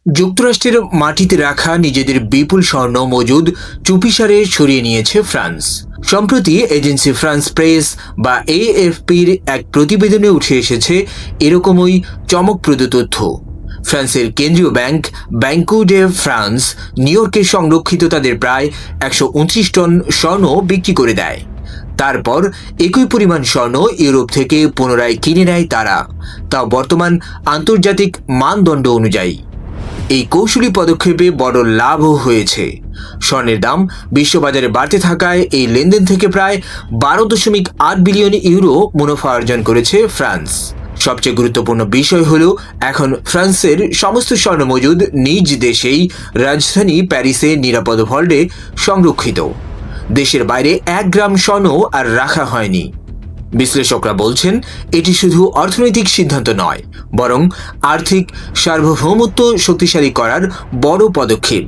যুক্তরাষ্ট্রের মাটিতে রাখা নিজেদের বিপুল স্বর্ণ মজুদ চুপিসারে সরিয়ে নিয়েছে ফ্রান্স। সম্প্রতি এজেন্সি ফ্রান্স প্রেস বা এএফপির এক প্রতিবেদনে উঠে এসেছে এরকমই চমকপ্রদ তথ্য। ফ্রান্সের কেন্দ্রীয় bank Banquo day France new ইয়র্কে সংরক্ষিত তাদের প্রায় 129 টন স্বর্ণ বিক্রি করে দেয়। তারপর একই পরিমাণ স্বর্ণ ইউরোপ থেকে পুনরায় কিনে নেয় তারা, তাও বর্তমান আন্তর্জাতিক মানদণ্ড অনুযায়ী। এই কৌশলী পদক্ষেপে বড় লাভও হয়েছে। স্বর্ণের দাম বিশ্ববাজারে বাড়তে থাকায় এই লেনদেন থেকে প্রায় 12.8 বিলিয়ন ইউরো মুনাফা অর্জন করেছে ফ্রান্স। সবচেয়ে গুরুত্বপূর্ণ বিষয় হলো এখন ফ্রান্সের সমস্ত স্বর্ণ মজুদ নিজ দেশেই রাজধানী প্যারিসে নিরাপদ ভল্টে সংরক্ষিত। দেশের বাইরে 1 গ্রাম স্বর্ণ আর রাখা হয়নি। বিশ্লেষকরা বলছেন এটি শুধু অর্থনৈতিক সিদ্ধান্ত নয়, বরং আর্থিক সার্বভৌমত্ব শক্তিশালী করার বড় পদক্ষেপ।